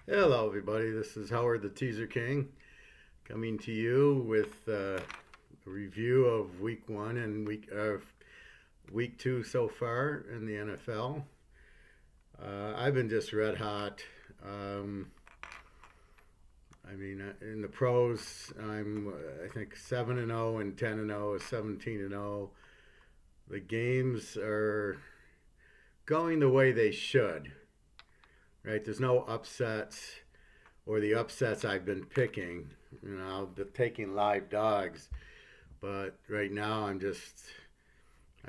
Hello, everybody. This is Howard the Teaserking coming to you with a review of Week One and Week Two so far in the NFL. I've been just red hot. Um, in the pros, I think 7-0 and 10-0 is 17-0. The games are going the way they should. Right? There's no upsets or the upsets I've been picking. Taking live dogs. But right now, I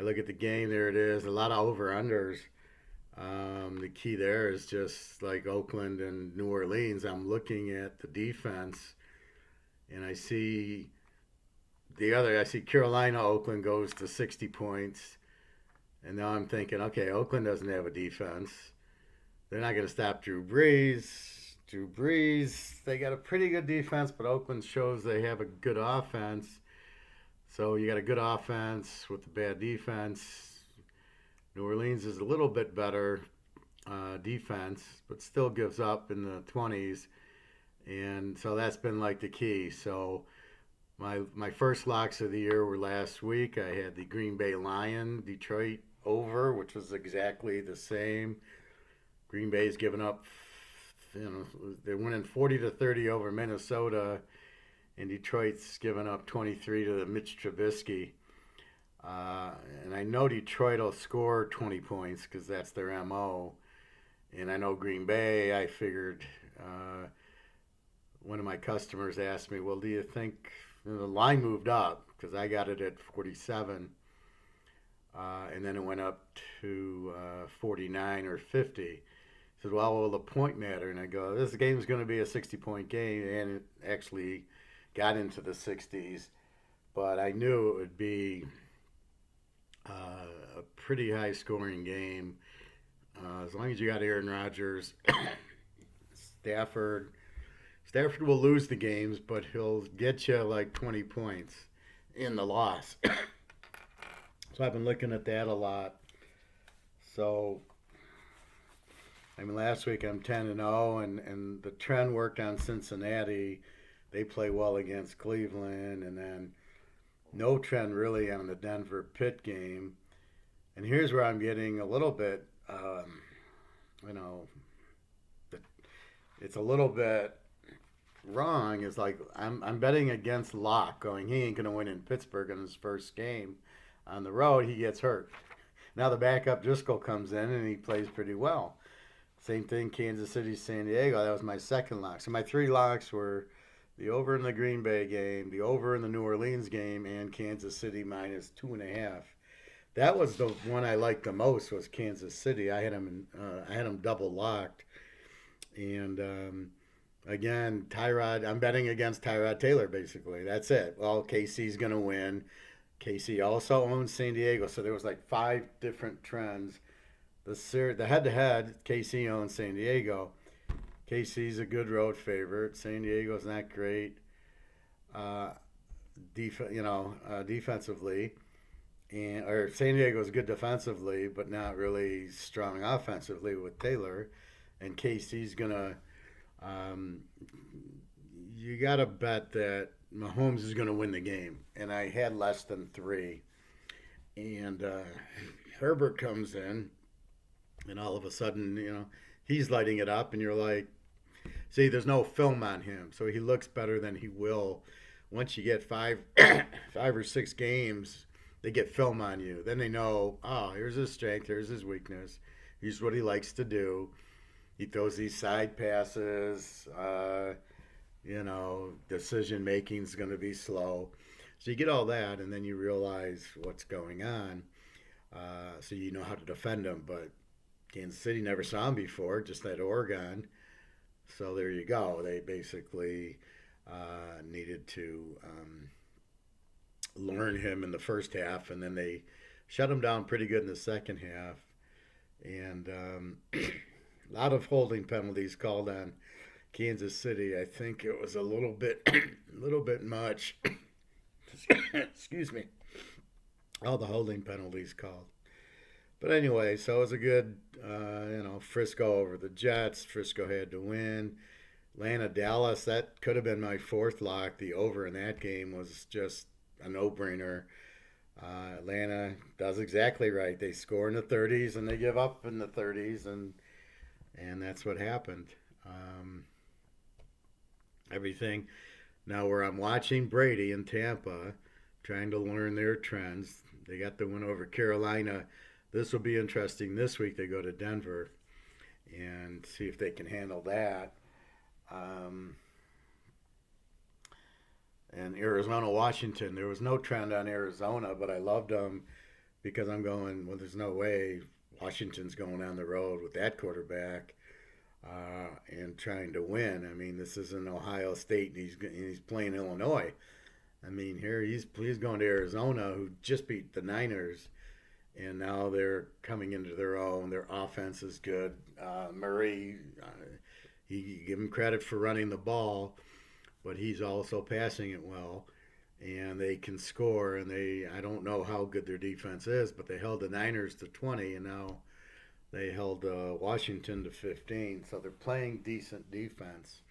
look at the game, there it is, a lot of over unders. The key there is just like Oakland and New Orleans. I'm looking at the defense, and I see Carolina, Oakland goes to 60 points. And now I'm thinking, okay, Oakland doesn't have a defense. They're not going to stop Drew Brees. They got a pretty good defense, but Oakland shows they have a good offense. So you got a good offense with a bad defense. New Orleans is a little bit better defense, but still gives up in the 20s. And so that's been like the key. So my first locks of the year were last week. I had the Green Bay Lion, Detroit over, which was exactly the same. Green Bay's given up, they're winning 40-30 over Minnesota, and Detroit's given up 23 to Mitch Trubisky. And I know Detroit will score 20 points because that's their MO. And I know Green Bay, I figured one of my customers asked me, well, do you think the line moved up? Because I got it at 47. And then it went up to 49 or 50. He said, well, will the point matter? And I go, this game's going to be a 60-point game. And it actually got into the 60s. But I knew it would be a pretty high scoring game. As long as you got Aaron Rodgers, Stafford. Stafford will lose the games, but he'll get you like 20 points in the loss. So I've been looking at that a lot. So, last week I'm 10-0, and the trend worked on Cincinnati. They play well against Cleveland, and then no trend really on the Denver Pitt game. And here's where I'm getting a little bit, you know, it's a little bit wrong. Is like I'm betting against Locke, going he ain't gonna win in Pittsburgh in his first game on the road. He gets hurt. Now the backup Driscoll comes in and he plays pretty well. Same thing, Kansas City, San Diego. That was my second lock. So my three locks were the over in the Green Bay game, the over in the New Orleans game, and Kansas City minus 2.5. That was the one I liked the most. Was Kansas City. I had them double locked, and again, Tyrod. I'm betting against Tyrod Taylor. Basically, that's it. Well, KC's gonna win. KC also owns San Diego, so there was like five different trends. The head to head, KC owns San Diego. KC's a good road favorite. San Diego's not great, uh, defensively, and or San Diego's good defensively, but not really strong offensively with Taylor. And KC's gonna, um, you gotta bet that Mahomes is gonna win the game. And I had less than three, and Herbert comes in, and all of a sudden, he's lighting it up, and you're like, see, there's no film on him, so he looks better than he will. Once you get five or six games, they get film on you. Then they know, oh, here's his strength, here's his weakness. Here's what he likes to do. He throws these side passes. Decision making's going to be slow. So you get all that, and then you realize what's going on. So you know how to defend him. But Kansas City never saw him before, just at Oregon. So there you go. They basically needed to learn him in the first half, and then they shut him down pretty good in the second half. And a lot of holding penalties called on Kansas City. I think it was a little bit much. Excuse me. All the holding penalties called. But anyway, so it was a good, Frisco over the Jets. Frisco had to win. Atlanta, Dallas, that could have been my fourth lock. The over in that game was just a no brainer. Atlanta does exactly right. They score in the 30s and they give up in the 30s, and that's what happened. Um, Everything. Now, where I'm watching Brady in Tampa, trying to learn their trends, they got the win over Carolina. This will be interesting. This week they go to Denver and see if they can handle that. Um, and Arizona, Washington, there was no trend on Arizona, but I loved them because I'm going, well, there's no way Washington's going on the road with that quarterback and trying to win. I mean, this isn't Ohio State, and he's playing Illinois. I mean, here he's going to Arizona, who just beat the Niners, and now they're coming into their own. Their offense is good. Murray, he give him credit for running the ball, but he's also passing it well, and they can score. And I don't know how good their defense is, but they held the Niners to 20, and now they held Washington to 15. So they're playing decent defense.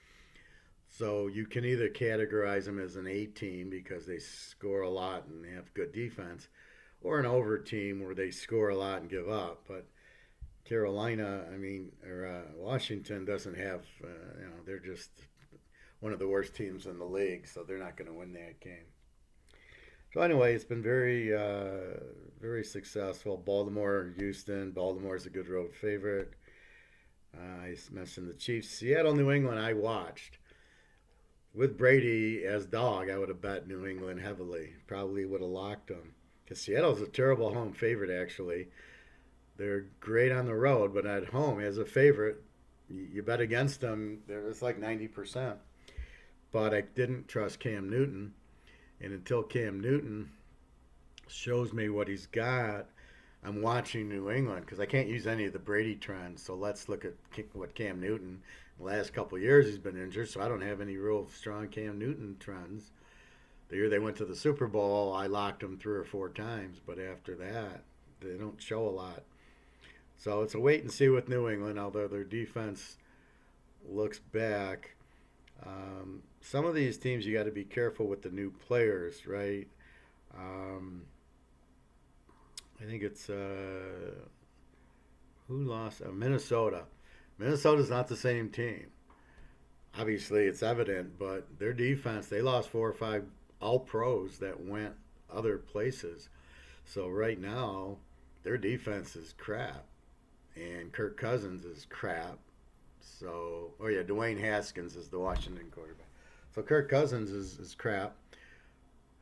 So you can either categorize them as an A team because they score a lot and they have good defense, or an over team where they score a lot and give up. But Carolina, or Washington doesn't have, they're just one of the worst teams in the league, so they're not going to win that game. So anyway, it's been very, very successful. Baltimore, Houston. Baltimore's a good road favorite. I mentioned the Chiefs. Seattle, New England, I watched. With Brady as dog, I would have bet New England heavily. Probably would have locked them. Because Seattle's a terrible home favorite, actually. They're great on the road, but at home, as a favorite, you bet against them, it's like 90%. But I didn't trust Cam Newton. And until Cam Newton shows me what he's got, I'm watching New England because I can't use any of the Brady trends. So let's look at what Cam Newton, the last couple of years he's been injured, so I don't have any real strong Cam Newton trends. The year they went to the Super Bowl, I locked them 3 or 4 times, but after that, they don't show a lot. So it's a wait and see with New England, although their defense looks back. Some of these teams you got to be careful with the new players, right? I think it's who lost? Minnesota. Minnesota's not the same team. Obviously, it's evident, but their defense, they lost 4 or 5 all pros that went other places. So right now, their defense is crap, and Kirk Cousins is crap. So, oh yeah, Dwayne Haskins is the Washington quarterback. So Kirk Cousins is crap.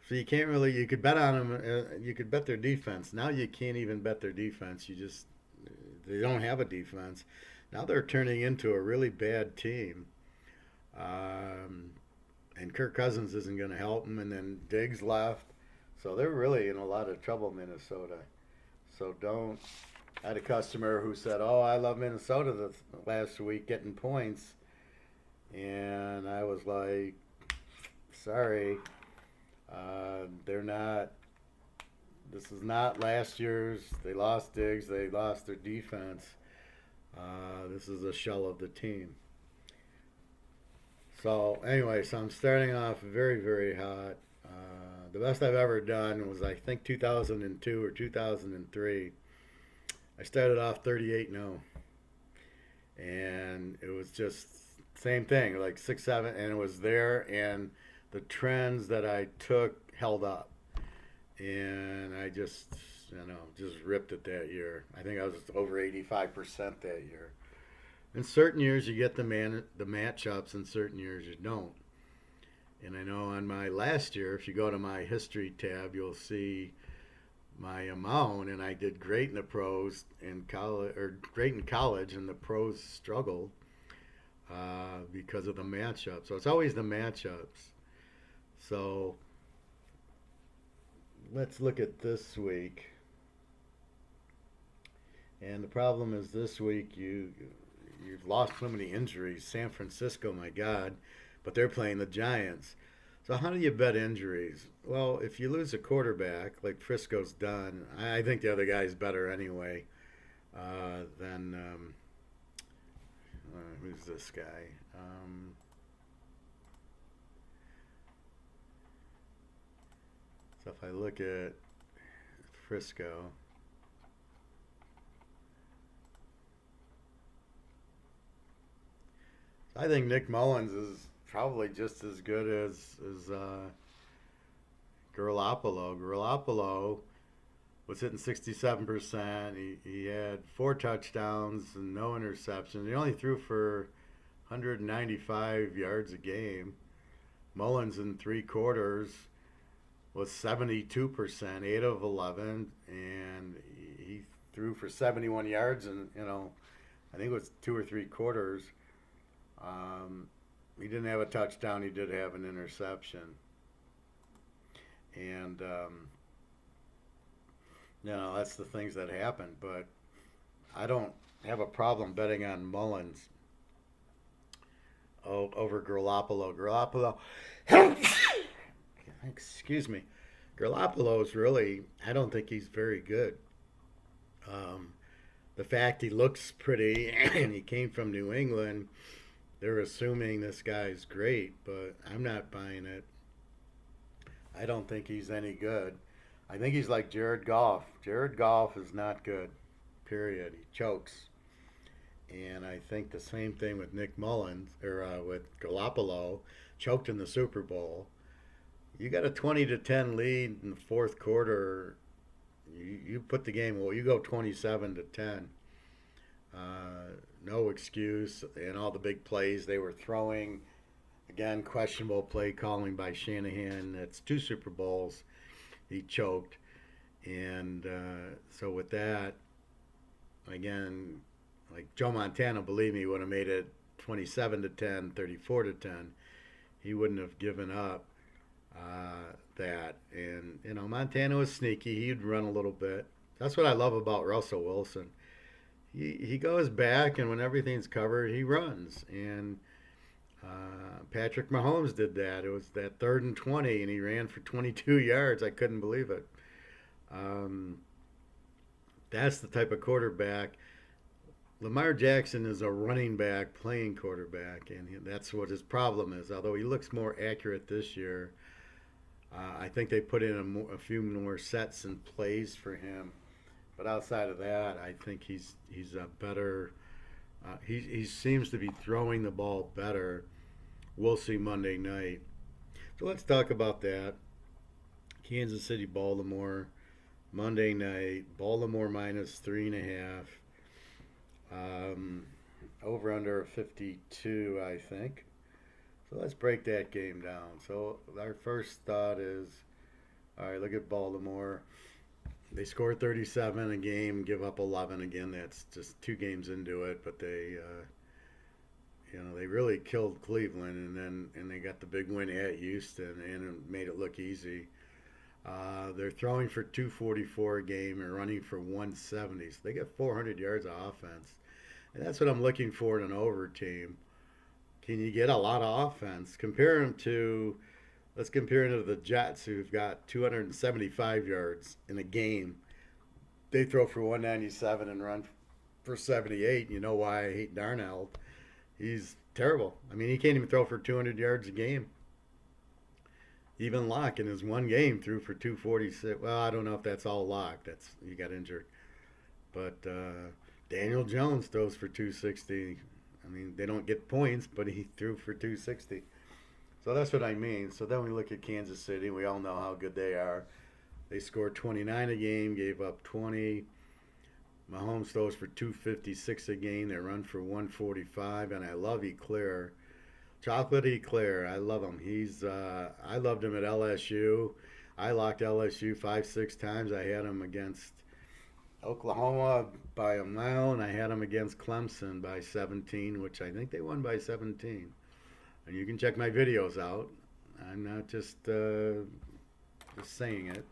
So you can't really, you could bet on them, you could bet their defense. Now you can't even bet their defense. They don't have a defense. Now they're turning into a really bad team. And Kirk Cousins isn't going to help them. And then Diggs left. So they're really in a lot of trouble, Minnesota. So don't. I had a customer who said, "Oh, I love Minnesota the last week getting points." And I was like, sorry. They're not. This is not last year's. They lost Diggs. They lost their defense. This is a shell of the team. So anyway, so I'm starting off very, very hot. The best I've ever done was I think 2002 or 2003. I started off 38-0, and it was just same thing, like 6, 7, and it was there, and the trends that I took held up, and I just ripped it that year. I think I was over 85% that year. In certain years you get the matchups, in certain years you don't. And I know on my last year, if you go to my history tab, you'll see my amount, and I did great in the pros in college, or great in college, and the pros struggled because of the matchups. So it's always the matchups. So let's look at this week. And the problem is this week you've lost so many injuries. San Francisco, my God, but they're playing the Giants. So how do you bet injuries? Well, if you lose a quarterback like Frisco's done, I think the other guy's better anyway. Then who's this guy? So if I look at Frisco, I think Nick Mullins is probably just as good as Garoppolo. Garoppolo was hitting 67%. He had 4 touchdowns and no interceptions. He only threw for 195 yards a game. Mullins in 3 quarters was 72%, 8 of 11, and he threw for 71 yards, and I think it was 2 or 3 quarters. Um, he didn't have a touchdown. He did have an interception, and that's the things that happen. But I don't have a problem betting on Mullins over Garoppolo. Excuse me. Garoppolo's really, I don't think he's very good. Um, the fact he looks pretty and he came from New England, they're assuming this guy's great, but I'm not buying it. I don't think he's any good. I think he's like Jared Goff. Jared Goff is not good, period. He chokes. And I think the same thing with Nick Mullins, or with Garoppolo, choked in the Super Bowl. You got a 20-10 lead in the fourth quarter. You put the game, well, you go 27-10. No excuse. And all the big plays they were throwing. Again, questionable play calling by Shanahan. That's 2 Super Bowls. He choked. And so with that, again, like Joe Montana, believe me, would have made it 27-10, 34-10. He wouldn't have given up that. And Montana was sneaky. He'd run a little bit. That's what I love about Russell Wilson. He goes back, and when everything's covered, he runs. And Patrick Mahomes did that. It was that 3rd and 20, and he ran for 22 yards. I couldn't believe it. That's the type of quarterback. Lamar Jackson is a running back playing quarterback, and that's what his problem is. Although he looks more accurate this year, I think they put in a few more sets and plays for him. But outside of that, I think he's a better. He seems to be throwing the ball better. We'll see Monday night. So let's talk about that. Kansas City, Baltimore, Monday night. Baltimore minus 3.5. Over under 52, I think. So let's break that game down. So our first thought is, all right, look at Baltimore. They scored 37 a game, give up 11 again. That's just 2 games into it, but they really killed Cleveland, and they got the big win at Houston, and it made it look easy. They're throwing for 244 a game and running for 170. So they get 400 yards of offense. And that's what I'm looking for in an over team. Can you get a lot of offense? Let's compare them to the Jets, who've got 275 yards in a game. They throw for 197 and run for 78. You know why I hate Darnold. He's terrible. I mean, he can't even throw for 200 yards a game. Even Locke in his one game threw for 246. Well, I don't know if that's all Locke. He got injured. But Daniel Jones throws for 260. I mean, they don't get points, but he threw for 260. So that's what I mean. So then we look at Kansas City. We all know how good they are. They scored 29 a game, gave up 20. Mahomes throws for 256 a game. They run for 145. And I love Eclair. Chocolate Eclair. I love him. I loved him at LSU. I locked LSU 5-6 times. I had him against Oklahoma by a mile, and I had them against Clemson by 17, which I think they won by 17. And you can check my videos out. I'm not just saying it.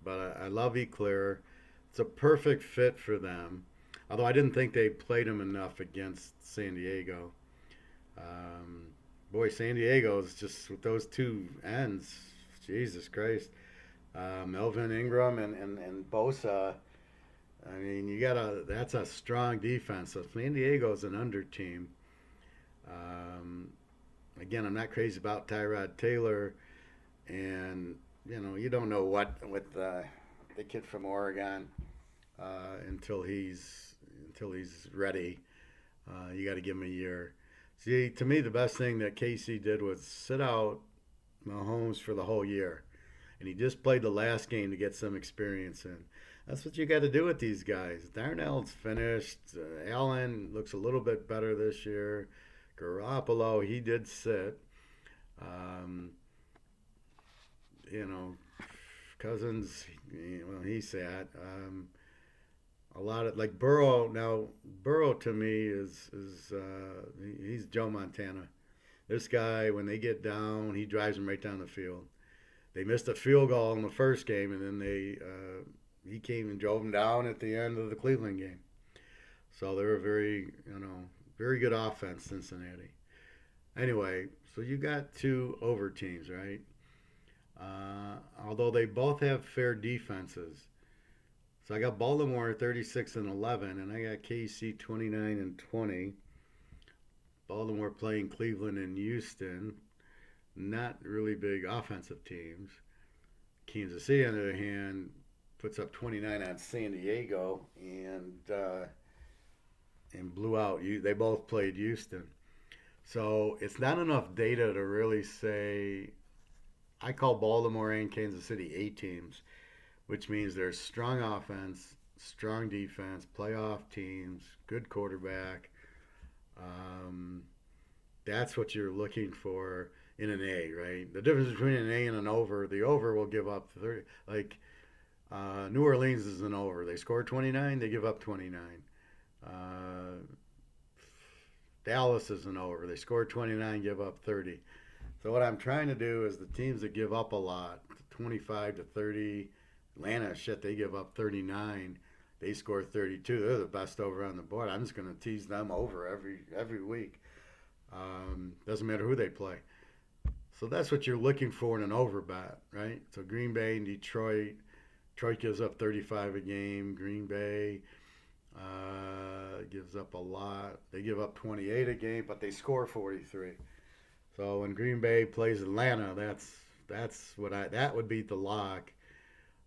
But I love Eclair. It's a perfect fit for them. Although I didn't think they played him enough against San Diego. Boy, San Diego is just with those 2 ends. Jesus Christ. Melvin Ingram and Bosa, I mean, that's a strong defense. So San Diego's an under team. Um, Again, I'm not crazy about Tyrod Taylor, and you don't know what with the kid from Oregon until he's ready. You got to give him a year. See, to me, the best thing that KC did was sit out Mahomes for the whole year, and he just played the last game to get some experience in. That's what you got to do with these guys. Darnell's finished. Allen looks a little bit better this year. Garoppolo, he did sit. Um, you know, Cousins, well, he sat. A lot of like Burrow. Now, Burrow to me he's Joe Montana. This guy, when they get down, he drives them right down the field. They missed a field goal in the first game, and then he came and drove them down at the end of the Cleveland game. So they're a very good offense, Cincinnati. Anyway, so you got two over teams, right? Although they both have fair defenses. So I got Baltimore 36 and 11, and I got KC 29 and 20. Baltimore playing Cleveland and Houston, not really big offensive teams. Kansas City, on the other hand, puts up 29 on San Diego and blew out. They both played Houston, so it's not enough data to really say. I call Baltimore and Kansas City A teams, which means they're strong offense, strong defense, playoff teams, good quarterback. Um, that's what you're looking for in an A, right? The difference between an A and an over, the over will give up 30. Like New Orleans is an over. They score 29, they give up 29. Uh, Dallas is an over. They score 29, give up 30. So what I'm trying to do is the teams that give up a lot, 25 to 30, Atlanta, shit, they give up 39. They score 32. They're the best over on the board. I'm just going to tease them over every week. Doesn't matter who they play. So that's what you're looking for in an over bet, right? So Green Bay and Detroit. Detroit gives up 35 a game. Green Bay gives up a lot. They give up 28 a game, but they score 43. So when Green Bay plays Atlanta, that would be the lock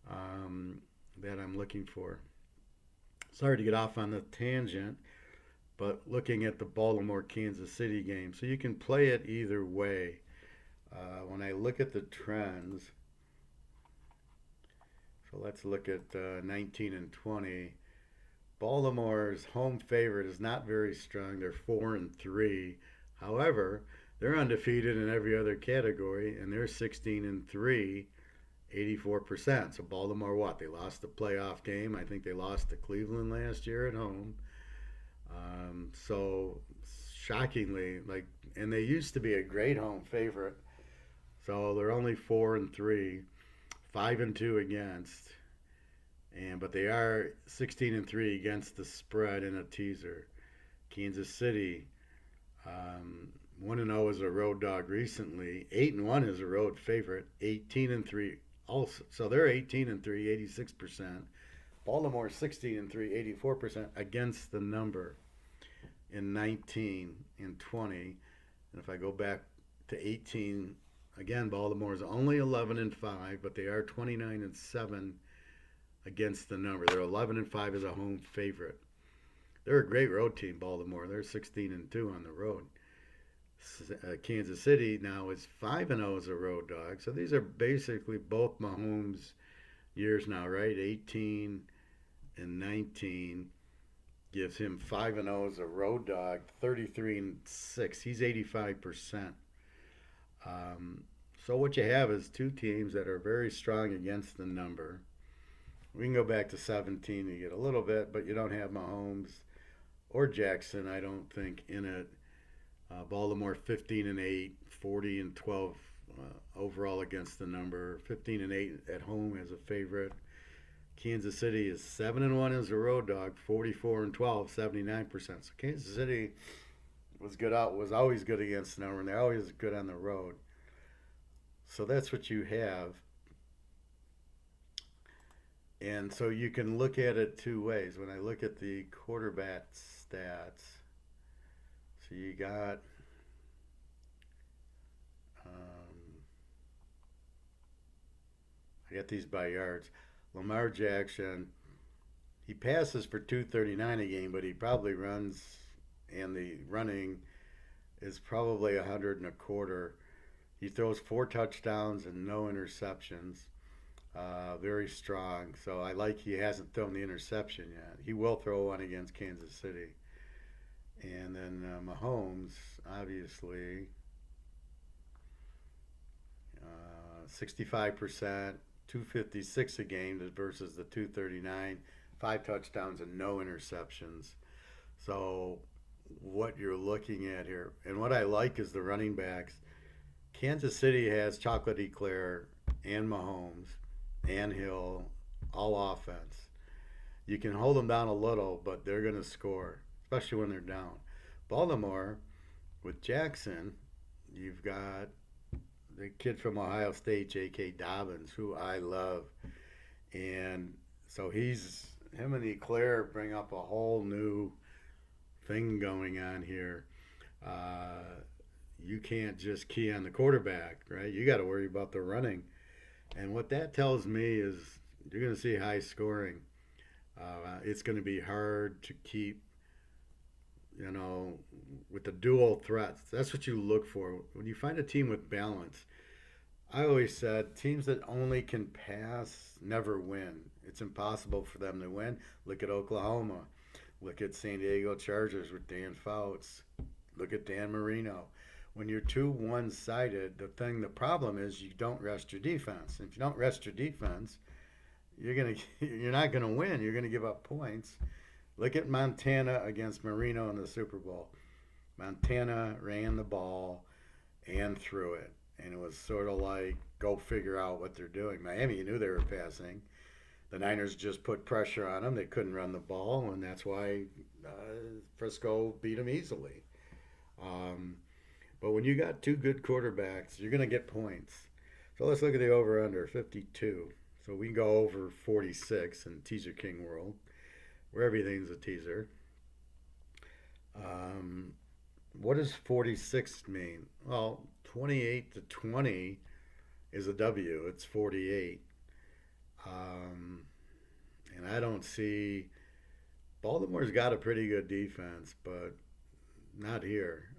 that I'm looking for. Sorry to get off on the tangent, but looking at the Baltimore Kansas City game, so you can play it either way. When I look at the trends, so let's look at 19 and 20. Baltimore's home favorite is not very strong. They're 4 and 3. However, they're undefeated in every other category, and they're 16 and 3, 84%. So Baltimore, what? They lost the playoff game. I think they lost to Cleveland last year at home. So shockingly, and they used to be a great home favorite. So they're only 4 and 3, 5 and 2 against, but they are 16 and 3 against the spread in a teaser. Kansas City, 1 and 0 as a road dog recently. 8 and 1 is a road favorite. 18 and 3 also. So they're 18 and 3, 86%. Baltimore 16 and 3, 84% against the number in 19 and 20. And if I go back to 18, again, Baltimore is only 11 and 5, but they are 29 and 7 against the number. They're 11 and 5 as a home favorite. They're a great road team, Baltimore. They're 16 and 2 on the road. Kansas City now is 5 and 0 as a road dog. So these are basically both Mahomes years now, right? 18 and 19 gives him 5 and 0 as a road dog. 33 and 6. He's 85%. So what you have is two teams that are very strong against the number. We can go back to 17 to get a little bit, but you don't have Mahomes or Jackson, I don't think, in it. Baltimore 15 and 8, 40 and 12 overall against the number. 15 and 8 at home as a favorite. Kansas City is 7 and 1 as a road dog, 44 and 12, 79%. So Kansas City was always good against the number, and they're always good on the road. So that's what you have. And so you can look at it two ways. When I look at the quarterback stats, so you got um, I got these by yards. Lamar Jackson, he passes for 239 a game, but he probably runs, and the running is probably 100 and a quarter. He throws 4 touchdowns and no interceptions. Very strong. So I like he hasn't thrown the interception yet. He will throw one against Kansas City. And then Mahomes, obviously, 65%, 256 a game versus the 239, 5 touchdowns and no interceptions. So what you're looking at here, and what I like is the running backs. Kansas City has Chocolate Eclair and Mahomes and Hill, all offense. You can hold them down a little, but they're going to score, especially when they're down. Baltimore, with Jackson, you've got the kid from Ohio State, J.K. Dobbins, who I love. And so him and Eclair bring up a whole new thing going on here. You can't just key on the quarterback, right? You got to worry about the running. And what that tells me is you're going to see high scoring. It's going to be hard to keep, you know, with the dual threats. That's what you look for. When you find a team with balance, I always said teams that only can pass never win. It's impossible for them to win. Look at Oklahoma. Look at San Diego Chargers with Dan Fouts. Look at Dan Marino. When you're too one-sided, the problem is you don't rest your defense. If you don't rest your defense, you're not gonna win. You're gonna give up points. Look at Montana against Marino in the Super Bowl. Montana ran the ball and threw it, and it was sort of like go figure out what they're doing. Miami, you knew they were passing. The Niners just put pressure on them. They couldn't run the ball, and that's why Frisco beat them easily. Um, but when you got two good quarterbacks, you're going to get points. So let's look at the over-under, 52. So we can go over 46 in Teaserking world, where everything's a teaser. What does 46 mean? Well, 28 to 20 is a W. It's 48. Um, and I don't see Baltimore's got a pretty good defense, but not here.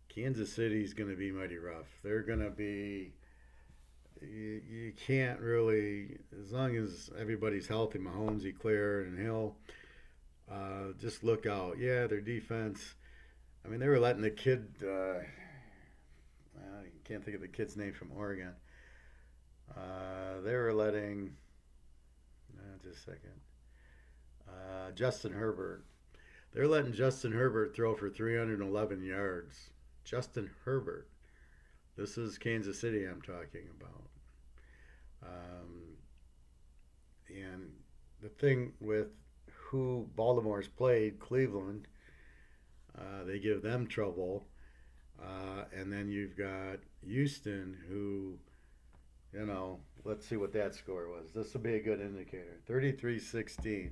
Kansas City's going to be mighty rough. They're going to be. You can't really, as long as everybody's healthy, Mahomes, Eclair, and Hill, just look out. Yeah, their defense. I mean, they were letting the kid. I can't think of the kid's name from Oregon. They were letting. Just a second. Justin Herbert. They're letting Justin Herbert throw for 311 yards. Justin Herbert. This is Kansas City I'm talking about. And the thing with who Baltimore's played, Cleveland, they give them trouble. And then you've got Houston, who, let's see what that score was. This will be a good indicator. 33-16.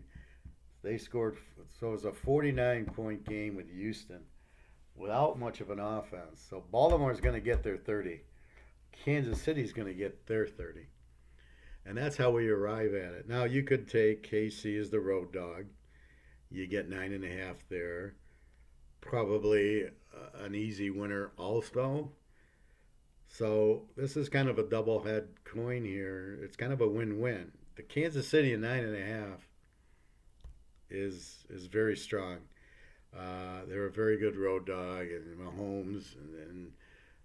They scored, so it was a 49-point game with Houston without much of an offense. So Baltimore's going to get their 30. Kansas City's going to get their 30. And that's how we arrive at it. Now, you could take KC as the road dog. You get 9.5 there. Probably an easy winner also. So this is kind of a double head coin here. It's kind of a win-win. The Kansas City at 9.5 is very strong. They're a very good road dog, and Mahomes. And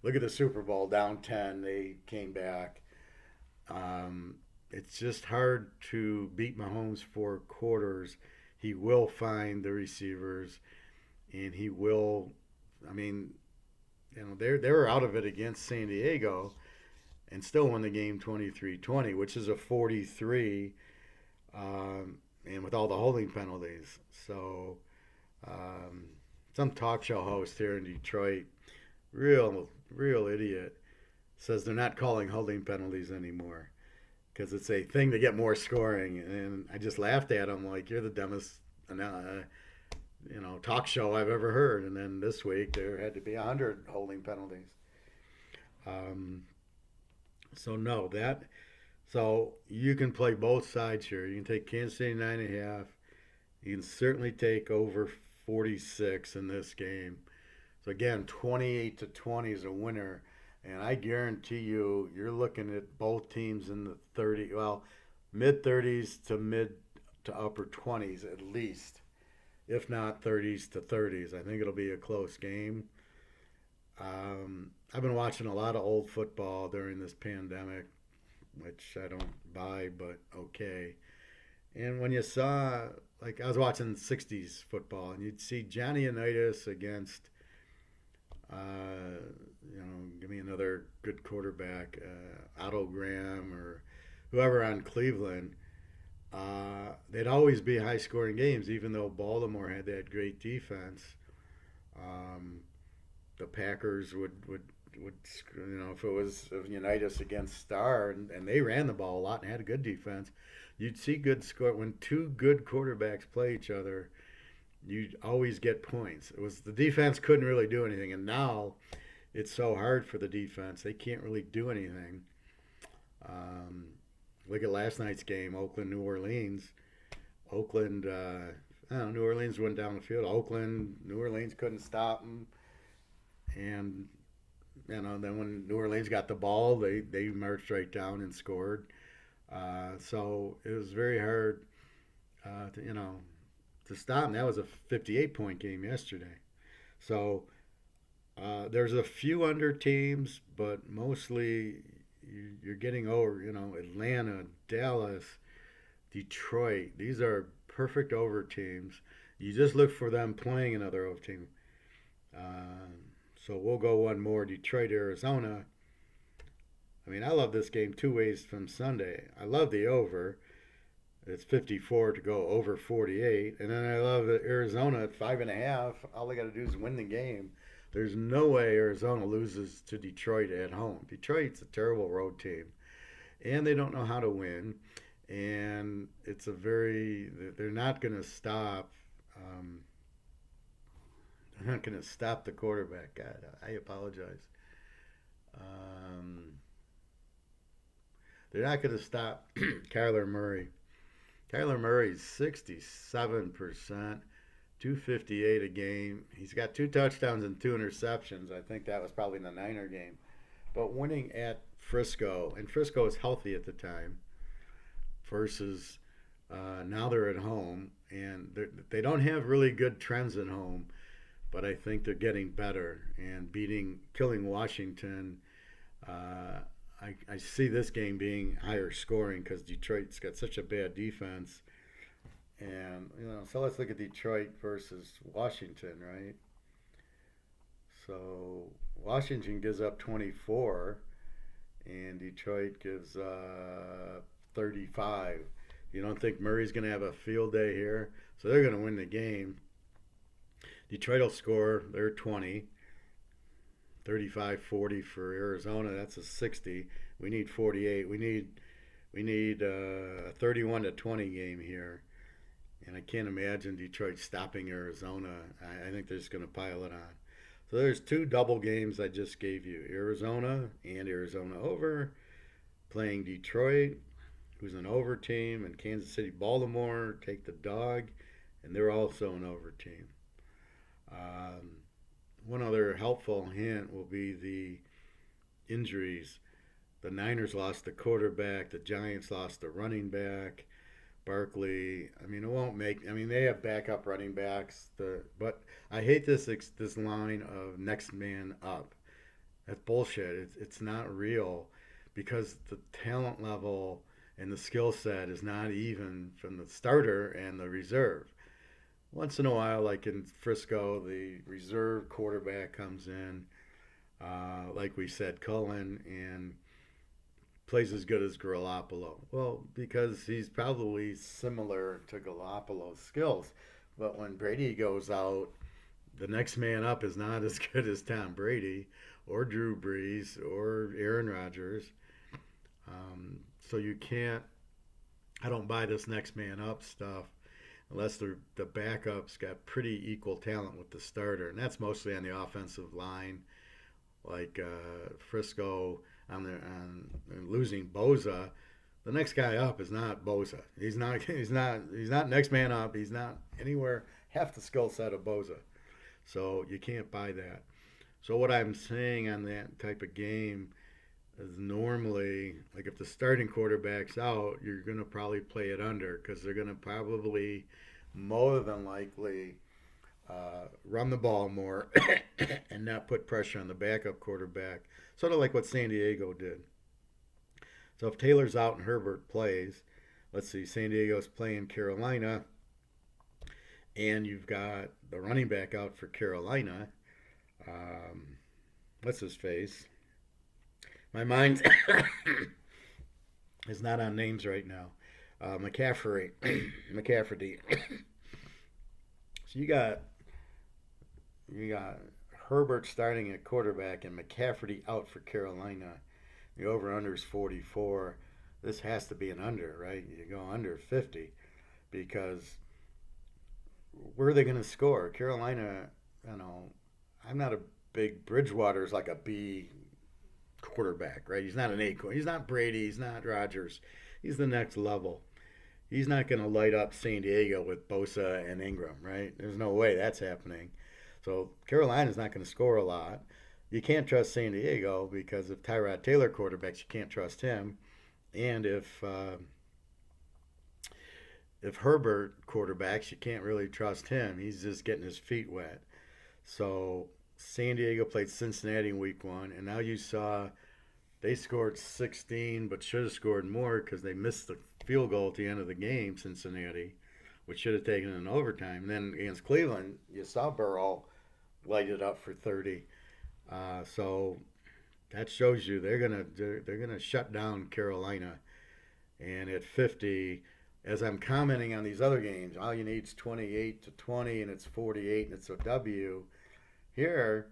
look at the Super Bowl, down 10. They came back. It's just hard to beat Mahomes for quarters. He will find the receivers, and he will. I mean, they were out of it against San Diego, and still won the game 23-20, which is a 43. And with all the holding penalties. So some talk show host here in Detroit, real idiot, says they're not calling holding penalties anymore. because it's a thing to get more scoring. And I just laughed at him like, you're the dumbest, talk show I've ever heard. And then this week there had to be 100 holding penalties. Um, so no, that so you can play both sides here. You can take Kansas City 9.5. You can certainly take over 46 in this game. So again, 28-20 is a winner, and I guarantee you, you're looking at both teams in the 30, well, mid 30s to mid to upper 20s at least, if not 30s to 30s. I think it'll be a close game. I've been watching a lot of old football during this pandemic, which I don't buy, but okay. And when you saw, like, I was watching 60s football, and you'd see Johnny Unitas against, give me another good quarterback, Otto Graham or whoever on Cleveland. They'd always be high scoring games, even though Baltimore had that great defense. Um, the Packers would if it was Unitas against Star, and they ran the ball a lot and had a good defense, you'd see good score when two good quarterbacks play each other. You'd always get points. It was the defense couldn't really do anything, and now it's so hard for the defense; they can't really do anything. Um, Look at last night's game, Oakland New Orleans. Oakland, I don't know, New Orleans went down the field. Oakland, New Orleans couldn't stop them, and then when New Orleans got the ball, they marched right down and scored. So it was very hard, to stop. And that was a 58-point game yesterday. So there's a few under teams, but mostly you're getting over. Atlanta, Dallas, Detroit. These are perfect over teams. You just look for them playing another over team. Uh, so we'll go one more. Detroit, Arizona. I mean, I love this game two ways from Sunday. I love the over. It's 54 to go over 48. And then I love Arizona at 5.5. All they got to do is win the game. There's no way Arizona loses to Detroit at home. Detroit's a terrible road team, and they don't know how to win. And they're not going to stop. Um, they're not going to stop the quarterback. God, I apologize. Um, they're not going to stop Kyler Murray. Kyler Murray's 67%, 258 a game. He's got 2 touchdowns and 2 interceptions. I think that was probably in the Niner game. But winning at Frisco, and Frisco was healthy at the time, versus now they're at home, and they don't have really good trends at home, but I think they're getting better and killing Washington. Uh, I see this game being higher scoring because Detroit's got such a bad defense. And, so let's look at Detroit versus Washington, right? So Washington gives up 24, and Detroit gives 35. You don't think Murray's going to have a field day here? So they're going to win the game. Detroit will score. They're 20. 35-40 for Arizona. That's a 60. We need 48. We need a 31-20 game here. And I can't imagine Detroit stopping Arizona. I think they're just going to pile it on. So there's two double games I just gave you. Arizona and Arizona over, playing Detroit, who's an over team, and Kansas City, Baltimore take the dog, and they're also an over team. One other helpful hint will be the injuries. The Niners lost the quarterback. The Giants lost the running back. Barkley. I mean, it won't make. I mean, they have backup running backs. But I hate this line of next man up. That's bullshit. It's not real, because the talent level and the skill set is not even from the starter and the reserve. Once in a while, like in Frisco, the reserve quarterback comes in, like we said, Cullen, and plays as good as Garoppolo. Well, because he's probably similar to Garoppolo's skills. But when Brady goes out, the next man up is not as good as Tom Brady or Drew Brees or Aaron Rodgers. So you can't. I don't buy this next man up stuff unless the backups got pretty equal talent with the starter, and that's mostly on the offensive line, like Frisco on losing Boza. The next guy up is not Boza. He's not. He's not next man up. He's not anywhere half the skill set of Boza. So you can't buy that. So what I'm saying on that type of game is normally like if the starting quarterback's out, you're gonna probably play it under because they're gonna probably more than likely run the ball more and not put pressure on the backup quarterback, sort of like what San Diego did. So if Taylor's out and Herbert plays, let's see, San Diego's playing Carolina, and you've got the running back out for Carolina. Um, what's his face? My mind is not on names right now. McCaffrey, McCafferty. So you got Herbert starting at quarterback and McCafferty out for Carolina. The over under is 44. This has to be an under, right? You go under 50 because where are they going to score? Carolina, you know, I'm not a big Bridgewater's like a B quarterback, right? He's not an A. He's not Brady. He's not Rodgers. He's the next level. He's not going to light up San Diego with Bosa and Ingram, right? There's no way that's happening. So Carolina's not going to score a lot. You can't trust San Diego because if Tyrod Taylor quarterbacks, you can't trust him. And if Herbert quarterbacks, you can't really trust him. He's just getting his feet wet. So San Diego played Cincinnati in week one, and now you saw they scored 16, but should have scored more because they missed the field goal at the end of the game, Cincinnati, which should have taken an overtime. And then against Cleveland, you saw Burrow light it up for 30. So that shows you they're gonna shut down Carolina. And at 50, as I'm commenting on these other games, all you need is 28 to 20, and it's 48, and it's a W. Here,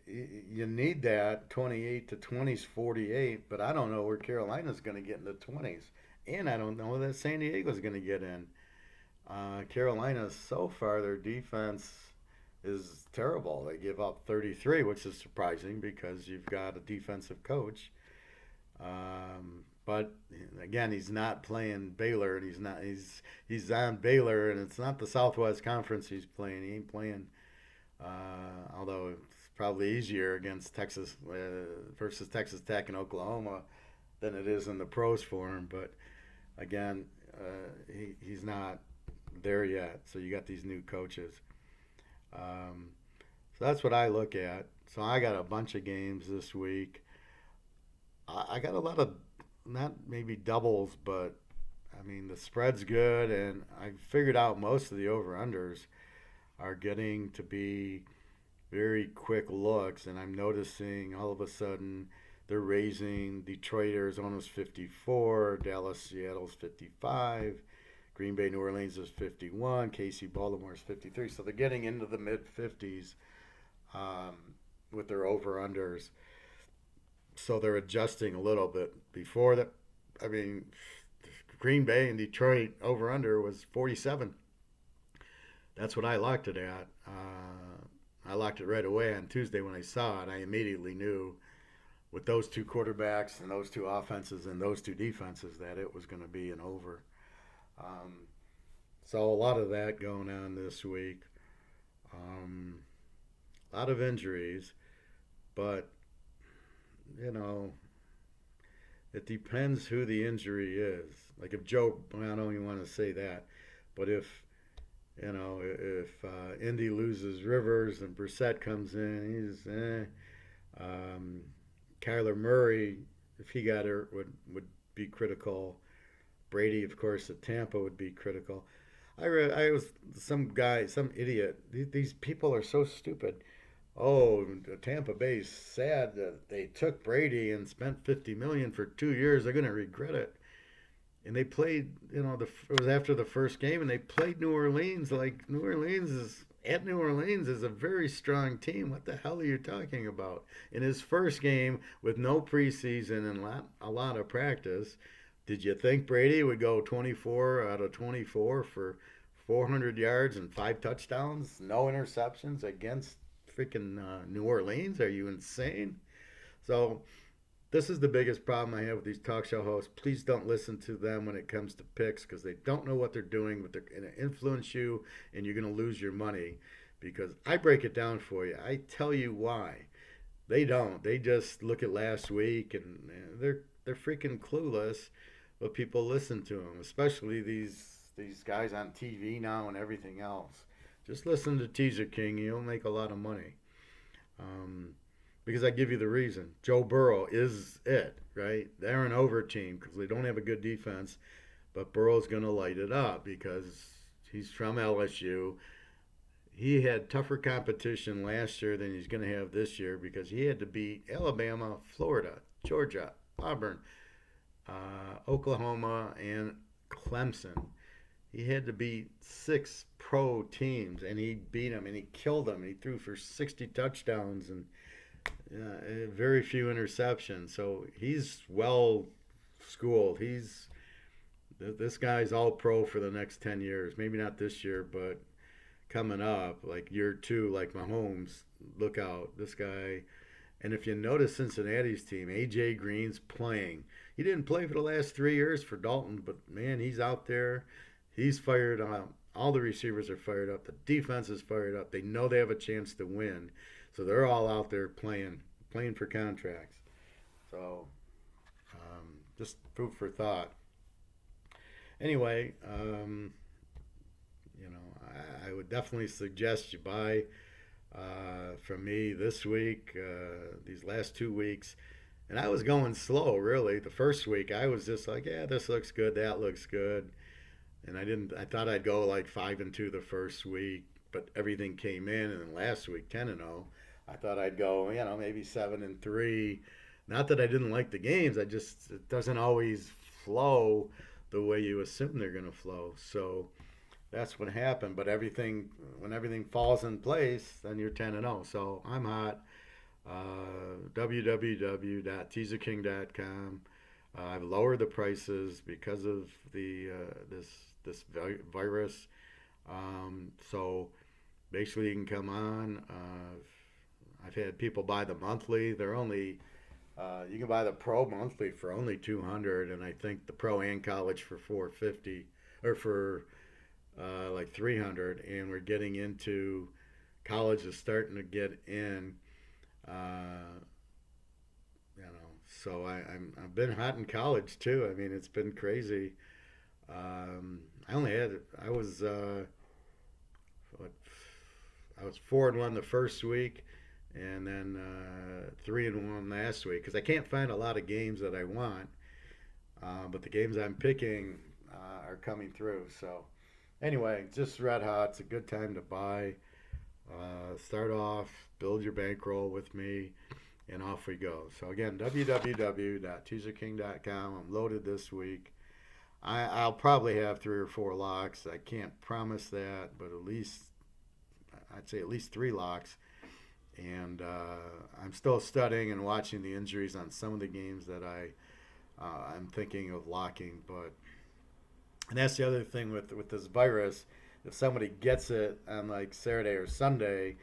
you need that 28 to 20s, 48, but I don't know where Carolina's going to get in the 20s, and I don't know that San Diego's going to get in. Carolina, so far, their defense is terrible. They give up 33, which is surprising because you've got a defensive coach. But again, he's not playing Baylor, and he's on Baylor, and it's not the Southwest Conference he's playing. He ain't playing. Although it's probably easier against Texas versus Texas Tech and Oklahoma than it is in the pros for him. But again, he's not there yet. So you got these new coaches. So that's what I look at. So I got a bunch of games this week. I got a lot of not maybe doubles, but I mean the spread's good, and I figured out most of the over/unders are getting to be very quick looks, and I'm noticing all of a sudden they're raising Detroit, Arizona's 54, Dallas, Seattle's 55, Green Bay, New Orleans is 51, KC, Baltimore's 53. So they're getting into the mid 50s with their over/unders. So they're adjusting a little bit. Before that, I mean, Green Bay and Detroit over/under was 47. That's what I locked it at. I locked it right away on Tuesday when I saw it. I immediately knew with those two quarterbacks and those two offenses and those two defenses that it was going to be an over. So a lot of that going on this week. A lot of injuries, but you know, it depends who the injury is. Like if Joe, I don't even want to say that, but if Indy loses Rivers and Brissett comes in, he's Kyler Murray, if he got hurt, would be critical. Brady, of course, at Tampa would be critical. I was some guy, some idiot. These people are so stupid. Oh, Tampa Bay's sad that they took Brady and spent $50 million for 2 years. They're going to regret it. and they played. It was after the first game, and they played New Orleans. Like New Orleans is a very strong team. What the hell are you talking about? In his first game with no preseason and a lot of practice, did you think Brady would go 24 out of 24 for 400 yards and 5 touchdowns, no interceptions against freaking New Orleans? Are you insane? So this is the biggest problem I have with these talk show hosts. Please don't listen to them when it comes to picks because they don't know what they're doing, but they're going to influence you and you're going to lose your money because I break it down for you. I tell you why. They don't. They just look at last week and they're freaking clueless, but people listen to them, especially these guys on TV now and everything else. Just listen to Teaserking, you'll make a lot of money. Um, because I give you the reason. Joe Burrow is it, right? They're an over team because they don't have a good defense, but Burrow's going to light it up because he's from LSU. He had tougher competition last year than he's going to have this year because he had to beat Alabama, Florida, Georgia, Auburn, Oklahoma, and Clemson. He had to beat 6 pro teams, and he beat them, and he killed them. And he threw for 60 touchdowns and very few interceptions. So he's well schooled. This guy's all pro for the next 10 years. Maybe not this year, but coming up, like year 2, like Mahomes, look out. This guy. And if you notice Cincinnati's team, A.J. Green's playing. He didn't play for the last 3 years for Dalton, but man, he's out there. He's fired up. All the receivers are fired up. The defense is fired up. They know they have a chance to win. So they're all out there playing for contracts. So just food for thought. Anyway, I would definitely suggest you buy from me this week, these last 2 weeks. And I was going slow, really. The first week, I was just like, yeah, this looks good, that looks good. And I thought I'd go like 5-2 the first week, but everything came in. And then last week, 10-0. I thought I'd go, maybe 7-3. Not that I didn't like the games. It doesn't always flow the way you assume they're going to flow. So that's what happened. But when everything falls in place, then you're 10-0. So I'm hot. www.teaserking.com. I've lowered the prices because of this virus. So basically, you can come on. I've had people buy the monthly. They're only you can buy the pro monthly for only $200, and I think the pro and college for $450 or for like $300. And we're getting into college is starting to get in. So I've been hot in college too. I mean, it's been crazy. I was what, I was 4-1 the first week, and then 3-1 last week because I can't find a lot of games that I want. But the games I'm picking are coming through. So anyway, just red hot. It's a good time to buy. Start off, build your bankroll with me, and off we go. So again, www.teaserking.com. I'm loaded this week. I'll probably have 3 or 4 locks. I can't promise that, but I'd say at least 3 locks. And I'm still studying and watching the injuries on some of the games that I'm thinking of locking. And that's the other thing with this virus. If somebody gets it on like Saturday or Sunday,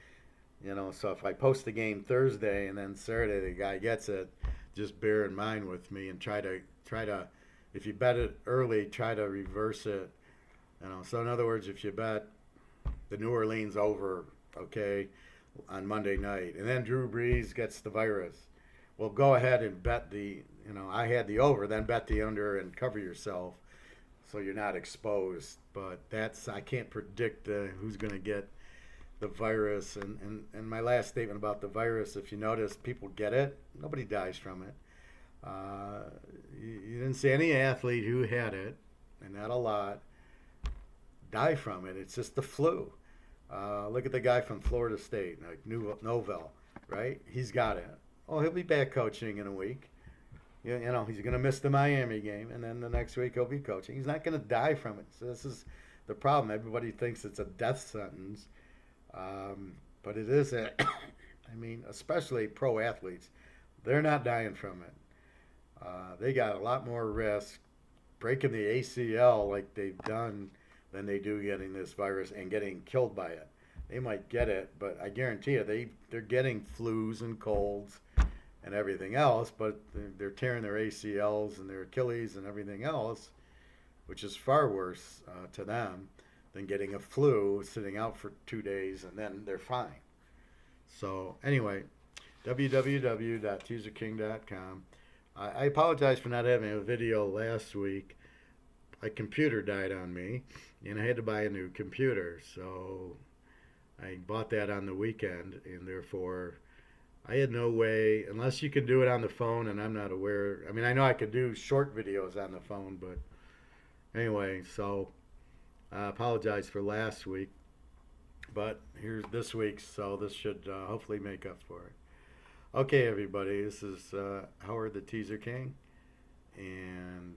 so if I post the game Thursday and then Saturday the guy gets it, just bear in mind with me and try to if you bet it early, try to reverse it. So in other words, if you bet the New Orleans over, okay, on Monday night, and then Drew Brees gets the virus, well, go ahead and bet I had the over, then bet the under and cover yourself so you're not exposed. But I can't predict who's going to get the virus. And my last statement about the virus, if you notice, people get it. Nobody dies from it. You didn't see any athlete who had it, and not a lot, die from it. It's just the flu. Look at the guy from Florida State, like Novell, right? He's got it. Oh, he'll be back coaching in a week. He's going to miss the Miami game, and then the next week he'll be coaching. He's not going to die from it. So this is the problem. Everybody thinks it's a death sentence, but it isn't. I mean, especially pro athletes, they're not dying from it. They got a lot more risk breaking the ACL like they've done than they do getting this virus and getting killed by it. They might get it, but I guarantee you they're getting flus and colds and everything else, but they're tearing their ACLs and their Achilles and everything else, which is far worse to them than getting a flu, sitting out for 2 days, and then they're fine. So anyway, www.teaserking.com. I apologize for not having a video last week. My computer died on me, and I had to buy a new computer. So I bought that on the weekend, and therefore I had no way, unless you could do it on the phone, and I'm not aware. I mean, I know I could do short videos on the phone, but anyway, so I apologize for last week. But here's this week's, so this should hopefully make up for it. Okay, everybody, this is Howard the Teaser King, and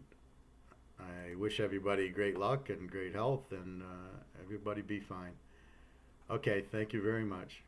I wish everybody great luck and great health, and everybody be fine. Okay, thank you very much.